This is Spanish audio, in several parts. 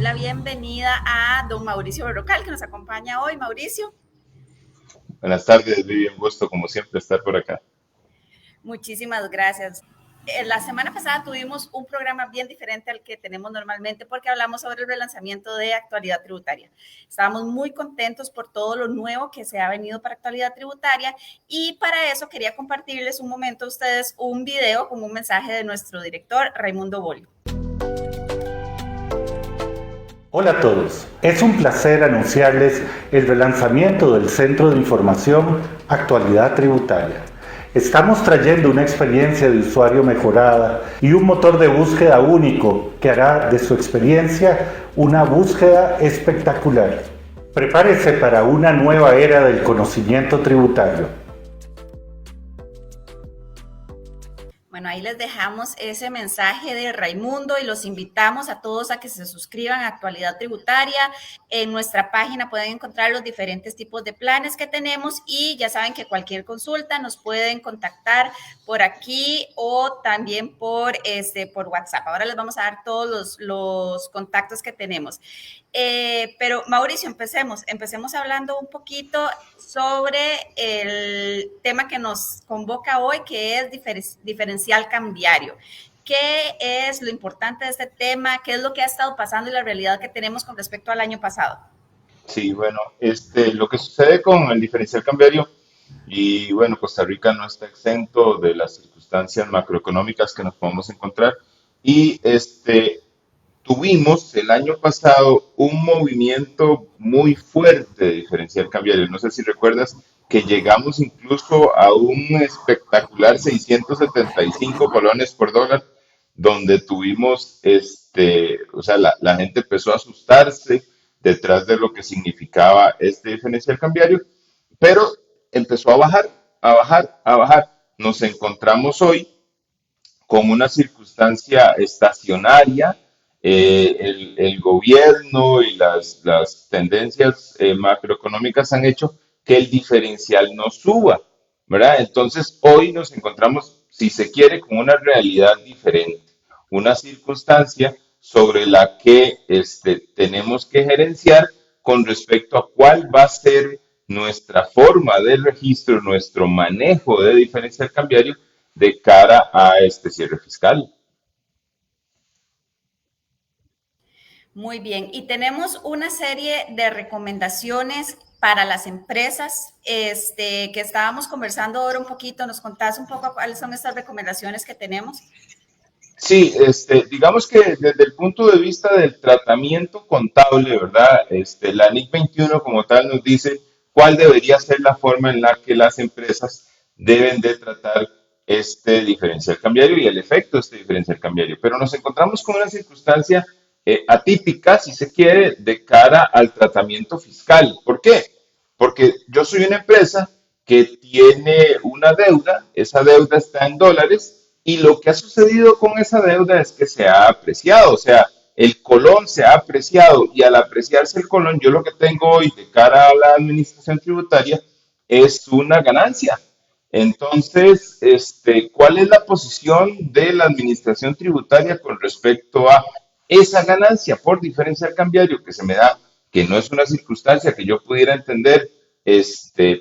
la bienvenida a don Mauricio Berrocal, que nos acompaña hoy. Mauricio. Buenas tardes, Vivi, un gusto como siempre estar por acá. Muchísimas gracias. La semana pasada tuvimos un programa bien diferente al que tenemos normalmente porque hablamos sobre el relanzamiento de Actualidad Tributaria. Estábamos muy contentos por todo lo nuevo que se ha venido para Actualidad Tributaria y para eso quería compartirles un momento a ustedes un video con un mensaje de nuestro director Raimundo Bolio. Hola a todos, es un placer anunciarles el relanzamiento del Centro de Información Actualidad Tributaria. Estamos trayendo una experiencia de usuario mejorada y un motor de búsqueda único que hará de su experiencia una búsqueda espectacular. Prepárese para una nueva era del conocimiento tributario. Bueno, ahí les dejamos ese mensaje de Raimundo y los invitamos a todos a que se suscriban a Actualidad Tributaria. En nuestra página pueden encontrar los diferentes tipos de planes que tenemos y ya saben que cualquier consulta nos pueden contactar por aquí o también por WhatsApp. Ahora les vamos a dar todos los contactos que tenemos. Pero Mauricio, empecemos hablando un poquito sobre el tema que nos convoca hoy, que es diferencial cambiario. ¿Qué es lo importante de este tema? ¿Qué es lo que ha estado pasando y la realidad que tenemos con respecto al año pasado? Sí, bueno, lo que sucede con el diferencial cambiario, y bueno, Costa Rica no está exento de las circunstancias macroeconómicas que nos podemos encontrar, y tuvimos el año pasado un movimiento muy fuerte de diferencial cambiario. No sé si recuerdas que llegamos incluso a un espectacular 675 colones por dólar, donde tuvimos, la gente empezó a asustarse detrás de lo que significaba este diferencial cambiario, pero empezó a bajar, a bajar, a bajar. Nos encontramos hoy con una circunstancia estacionaria. El gobierno y las tendencias macroeconómicas han hecho que el diferencial no suba, ¿verdad? Entonces, hoy nos encontramos, si se quiere, con una realidad diferente, una circunstancia sobre la que tenemos que gerenciar con respecto a cuál va a ser nuestra forma de registro, nuestro manejo de diferencial cambiario de cara a este cierre fiscal. Muy bien, y tenemos una serie de recomendaciones para las empresas que estábamos conversando ahora un poquito. ¿Nos contás un poco cuáles son estas recomendaciones que tenemos? Sí, digamos que desde el punto de vista del tratamiento contable, ¿verdad? La NIC 21 como tal nos dice cuál debería ser la forma en la que las empresas deben de tratar este diferencial cambiario y el efecto de este diferencial cambiario. Pero nos encontramos con una circunstancia atípica, si se quiere, de cara al tratamiento fiscal. ¿Por qué? Porque yo soy una empresa que tiene una deuda, esa deuda está en dólares, y lo que ha sucedido con esa deuda es que se ha apreciado, o sea, el colón se ha apreciado, y al apreciarse el colón, yo lo que tengo hoy de cara a la administración tributaria es una ganancia. Entonces, ¿cuál es la posición de la administración tributaria con respecto a esa ganancia por diferencial cambiario que se me da, que no es una circunstancia que yo pudiera entender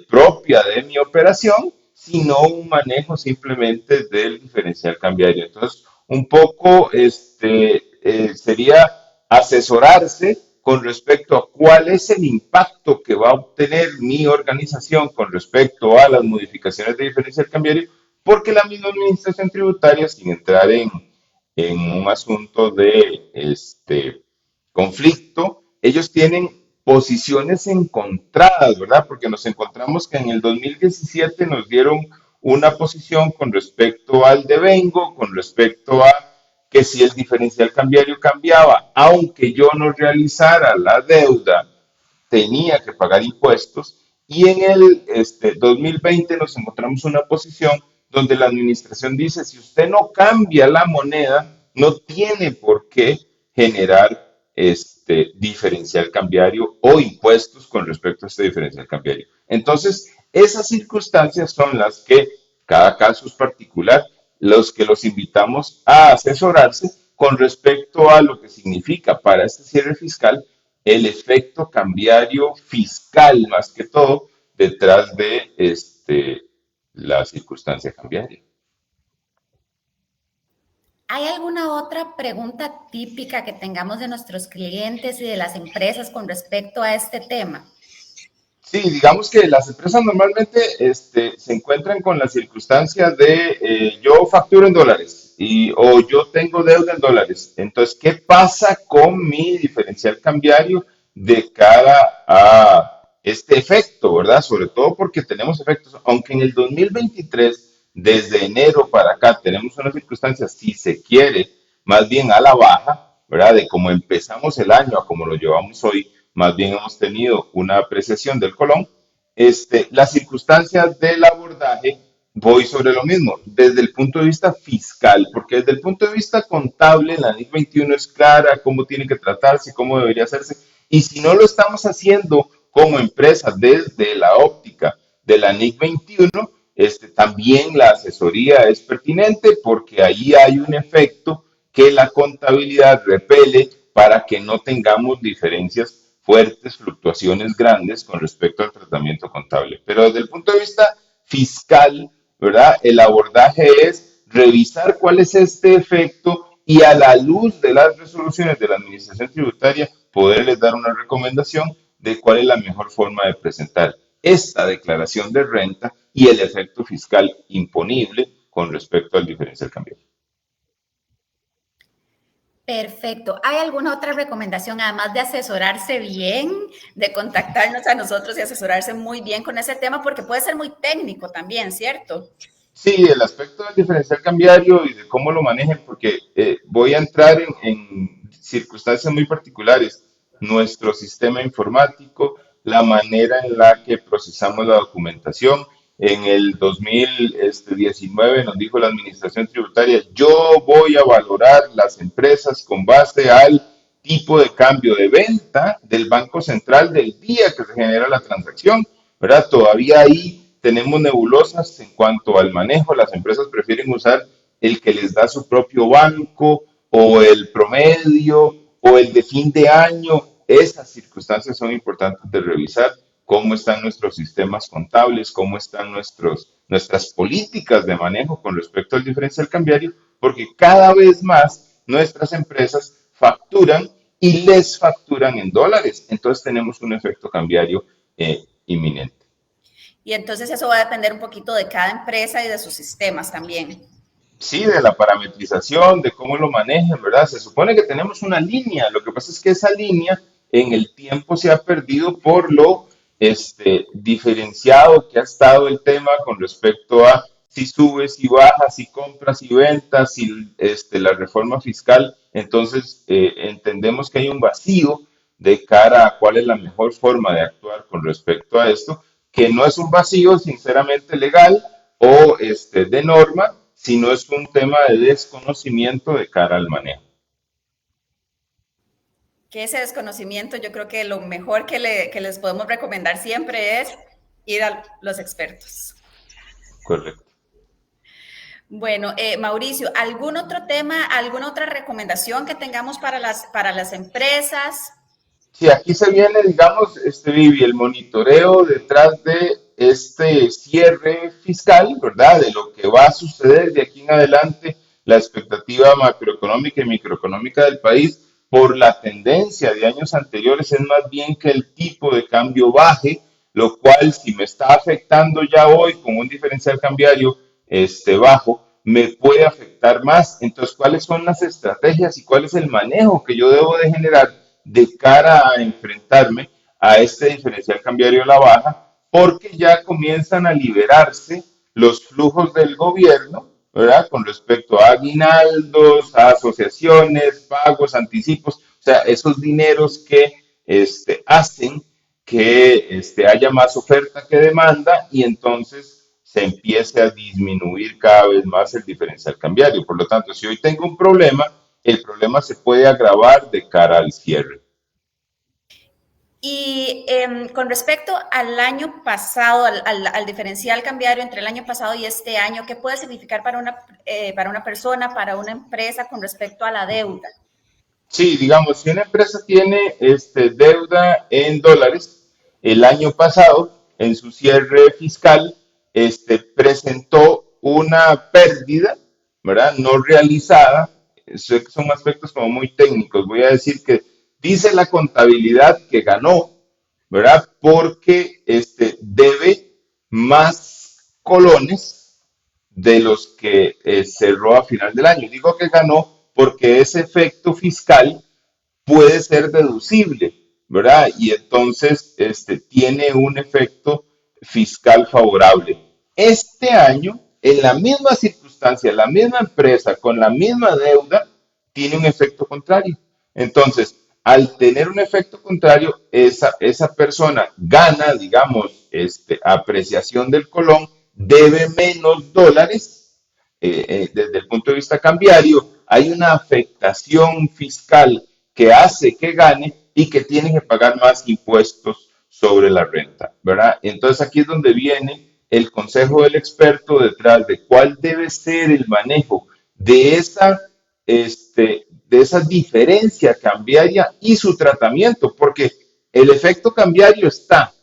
propia de mi operación, sino un manejo simplemente del diferencial cambiario? Entonces, un poco sería asesorarse con respecto a cuál es el impacto que va a obtener mi organización con respecto a las modificaciones de diferencial cambiario, porque la misma administración tributaria, sin entrar en un asunto de conflicto, ellos tienen posiciones encontradas, ¿verdad? Porque nos encontramos que en el 2017 nos dieron una posición con respecto al devengo, con respecto a que si el diferencial cambiario cambiaba, aunque yo no realizara la deuda, tenía que pagar impuestos, y en el 2020 nos encontramos una posición donde la administración dice, si usted no cambia la moneda, no tiene por qué generar diferencial cambiario o impuestos con respecto a este diferencial cambiario. Entonces, esas circunstancias son las que cada caso es particular, los que los invitamos a asesorarse con respecto a lo que significa para este cierre fiscal el efecto cambiario fiscal, más que todo, detrás de la circunstancia cambiaria. ¿Hay alguna otra pregunta típica que tengamos de nuestros clientes y de las empresas con respecto a este tema? Sí, digamos que las empresas normalmente se encuentran con la circunstancia de yo facturo en dólares o yo tengo deuda en dólares. Entonces, ¿qué pasa con mi diferencial cambiario de cara a este efecto, verdad? Sobre todo porque tenemos efectos, aunque en el 2023, desde enero para acá, tenemos una circunstancia, si se quiere, más bien a la baja, ¿verdad? De cómo empezamos el año a cómo lo llevamos hoy, más bien hemos tenido una apreciación del colón. Las circunstancias del abordaje, voy sobre lo mismo, desde el punto de vista fiscal, porque desde el punto de vista contable, la NIC 21 es clara, cómo tiene que tratarse, cómo debería hacerse, y si no lo estamos haciendo como empresa desde la óptica de la NIC 21, también la asesoría es pertinente porque ahí hay un efecto que la contabilidad repele para que no tengamos diferencias fuertes, fluctuaciones grandes con respecto al tratamiento contable. Pero desde el punto de vista fiscal, ¿verdad? El abordaje es revisar cuál es este efecto y a la luz de las resoluciones de la Administración Tributaria poderles dar una recomendación de cuál es la mejor forma de presentar esta declaración de renta y el efecto fiscal imponible con respecto al diferencial cambiario. Perfecto. ¿Hay alguna otra recomendación, además de asesorarse bien, de contactarnos a nosotros y asesorarse muy bien con ese tema? Porque puede ser muy técnico también, ¿cierto? Sí, el aspecto del diferencial cambiario y de cómo lo manejen, porque voy a entrar en circunstancias muy particulares. Nuestro sistema informático, la manera en la que procesamos la documentación. En el 2019 nos dijo la Administración Tributaria, yo voy a valorar las empresas con base al tipo de cambio de venta del Banco Central del día que se genera la transacción, ¿verdad? Todavía ahí tenemos nebulosas en cuanto al manejo. Las empresas prefieren usar el que les da su propio banco o el promedio o el de fin de año. Esas circunstancias son importantes de revisar cómo están nuestros sistemas contables, cómo están nuestras políticas de manejo con respecto al diferencial cambiario, porque cada vez más nuestras empresas facturan y les facturan en dólares. Entonces tenemos un efecto cambiario inminente. Y entonces eso va a depender un poquito de cada empresa y de sus sistemas también. Sí, de la parametrización, de cómo lo manejen, ¿verdad? Se supone que tenemos una línea, lo que pasa es que esa línea en el tiempo se ha perdido por lo diferenciado que ha estado el tema con respecto a si sube, si baja, si compras, si ventas, si la reforma fiscal. Entonces, entendemos que hay un vacío de cara a cuál es la mejor forma de actuar con respecto a esto, que no es un vacío sinceramente legal o de norma, sino es un tema de desconocimiento de cara al manejo. Que ese desconocimiento, yo creo que lo mejor que les podemos recomendar siempre es ir a los expertos. Correcto. Bueno, Mauricio, ¿algún otro tema, alguna otra recomendación que tengamos para las empresas? Sí, aquí se viene, digamos, Vivi, el monitoreo detrás de este cierre fiscal, ¿verdad? De lo que va a suceder de aquí en adelante, la expectativa macroeconómica y microeconómica del país por la tendencia de años anteriores es más bien que el tipo de cambio baje, lo cual si me está afectando ya hoy con un diferencial cambiario bajo, me puede afectar más. Entonces, ¿cuáles son las estrategias y cuál es el manejo que yo debo de generar de cara a enfrentarme a este diferencial cambiario a la baja? Porque ya comienzan a liberarse los flujos del gobierno, ¿verdad? Con respecto a aguinaldos, a asociaciones, pagos, anticipos, o sea, esos dineros que hacen que haya más oferta que demanda y entonces se empiece a disminuir cada vez más el diferencial cambiario. Por lo tanto, si hoy tengo un problema, el problema se puede agravar de cara al cierre. Y con respecto al año pasado, al diferencial cambiario entre el año pasado y este año, ¿qué puede significar para una persona, para una empresa con respecto a la deuda? Sí, digamos, si una empresa tiene deuda en dólares, el año pasado, en su cierre fiscal, presentó una pérdida, ¿verdad? No realizada. Sé que son aspectos como muy técnicos. Voy a decir que dice la contabilidad que ganó, ¿verdad? Porque debe más colones de los que cerró a final del año. Digo que ganó porque ese efecto fiscal puede ser deducible, ¿verdad? Y entonces tiene un efecto fiscal favorable. Este año, en la misma circunstancia, la misma empresa con la misma deuda, tiene un efecto contrario. Entonces, al tener un efecto contrario, esa persona gana, digamos, apreciación del colón, debe menos dólares desde el punto de vista cambiario, hay una afectación fiscal que hace que gane y que tiene que pagar más impuestos sobre la renta, ¿verdad? Entonces aquí es donde viene el consejo del experto detrás de cuál debe ser el manejo de esa diferencia cambiaria y su tratamiento, porque el efecto cambiario está.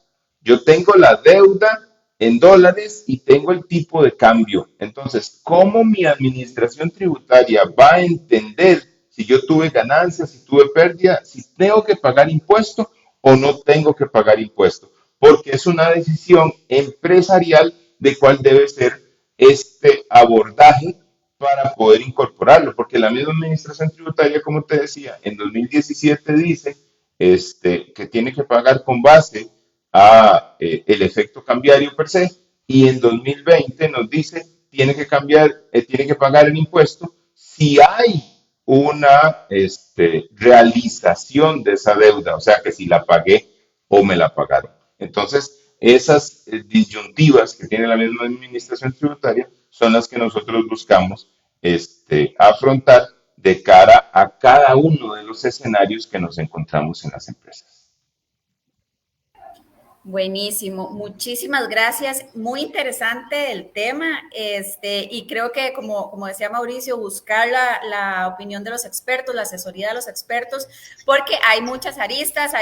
Yo tengo la deuda en dólares y tengo el tipo de cambio. Entonces, ¿cómo mi administración tributaria va a entender si yo tuve ganancias, si tuve pérdida, si tengo que pagar impuesto o no tengo que pagar impuesto? Porque es una decisión empresarial de cuál debe ser este abordaje para poder incorporarlo, porque la misma administración tributaria, como te decía, en 2017 dice que tiene que pagar con base a el efecto cambiario per se, y en 2020 nos dice tiene que pagar el impuesto si hay una realización de esa deuda, o sea que si la pagué o me la pagaron. Entonces, esas disyuntivas que tiene la misma administración tributaria son las que nosotros buscamos afrontar de cara a cada uno de los escenarios que nos encontramos en las empresas. Buenísimo, muchísimas gracias. Muy interesante el tema, y creo que como decía Mauricio, buscar la opinión de los expertos, la asesoría de los expertos, porque hay muchas aristas,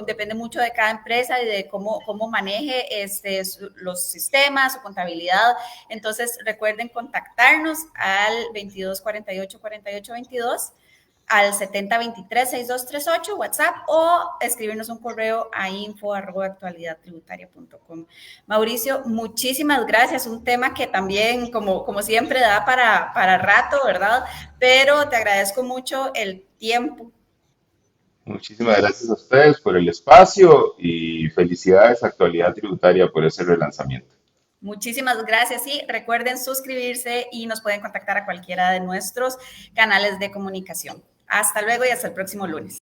depende mucho de cada empresa y de cómo maneje los sistemas, su contabilidad. Entonces, recuerden contactarnos al 2248 48 22, al 7023-6238 WhatsApp, o escribirnos un correo a info@actualidadtributaria.com. Mauricio, muchísimas gracias. Un tema que también, como siempre, da para rato, ¿verdad? Pero te agradezco mucho el tiempo. Muchísimas gracias a ustedes por el espacio y felicidades a Actualidad Tributaria por ese relanzamiento. Muchísimas gracias y recuerden suscribirse y nos pueden contactar a cualquiera de nuestros canales de comunicación. Hasta luego y hasta el próximo lunes.